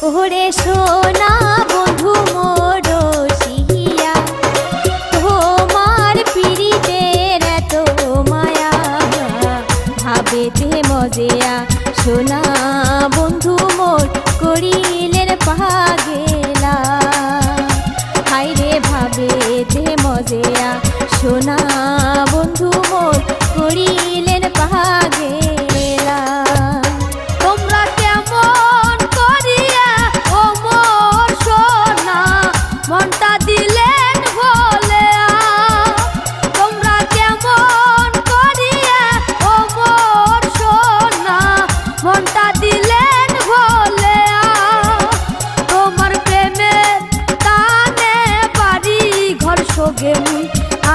ওরে সোনা বন্ধু মোর রসিয়া, তোমার পিরিতের এত মায়া, ভাবেতে মজেয়া সোনা বন্ধু মোর করিলের পাগেলা। হাইরে ভাবেতে মজেয়া সোনা বন্ধু মোর করিলেন পাগেলা। তোমরা কেমন করিয়া ও মোর সোনা মনটা দিলেন ভোলেয়া, তোমরা কেমন করিয়া ও মোর সোনা মনটা দিলেন ভোলেয়া। তোমার প্রেমের টানে বাড়ি ঘর সোগে মুই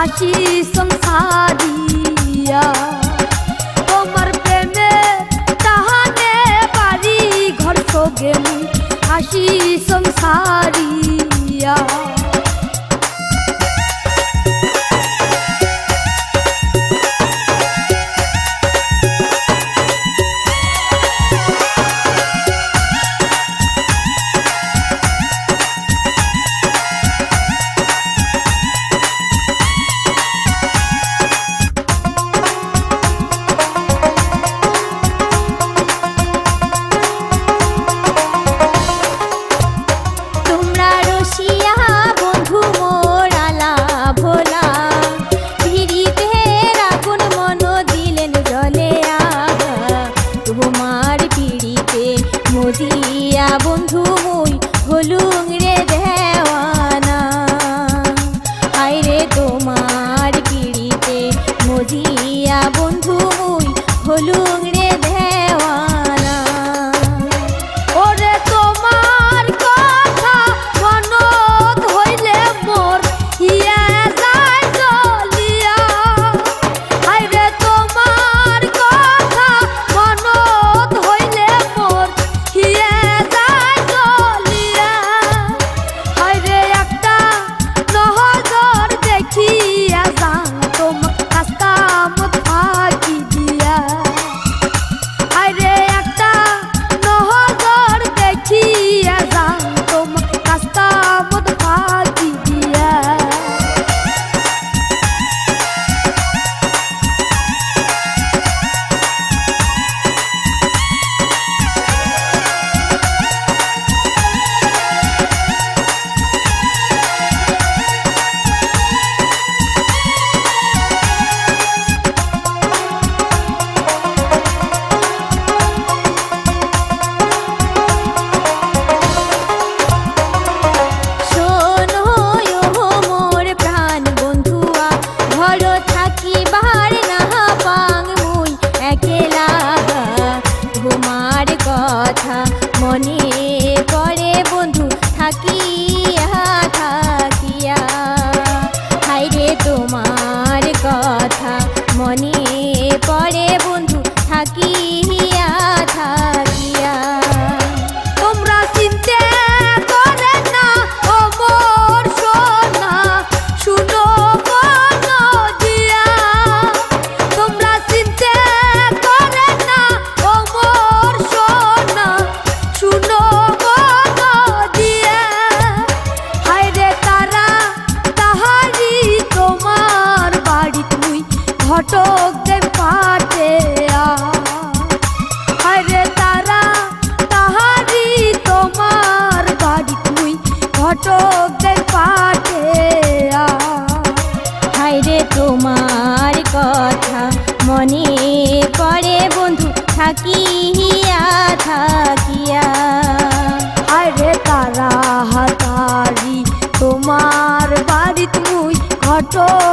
আসি সংসারিয়া, তোমার প্রেমের টানে বাড়ি ঘর সোগে মুই আসি সংসারিয়া। মজিয়া বন্ধু মুই হলুং রে দেওয়ানা, হায়রে তোমার পিড়িতে মজিয়া বন্ধু মুই হলুং রে দেওয়ানা। ওরে তোমার কথা মনত হইলে মোর হিয়া যায় জ্বলিয়া, হায়রে তোমার কথা মনত হইলে মোর হিয়া যায় জ্বলিয়া। হায়রে একটা নজর দেখিয়া যান তোমার রাস্তা মত ফাঁকি দিয়া, হায়রে একটা নজর দেখিয়া যান তোমার রাস্তা মত ফাঁকি দিয়া। মনে পড়ে বন্ধু থাকিয়া থাকিয়া, হায়রে তোমার কথা মনে পড়ে বন্ধু থাকিয়া থাকিয়া। তোমরা চিনতে করে না ও মোর সোনা শুনো মন দিয়া, তোমরা চিনতে করে না ও মোর সোনা শুনো মন দিয়া। হায়রে তারা তাহারি তোমার বাড়ি তুই ঘটক দেব পাটে, হায়রে তারা তাহারি তোমার বাড়ি তুই ঘটক দেব পাটে। হায়রে তোমার কথা মনে পড়ে বন্ধু থাকিয়া থাকিয়া, হায়রে তারা হাতারি তোমার বাড়ি তুই ঘটক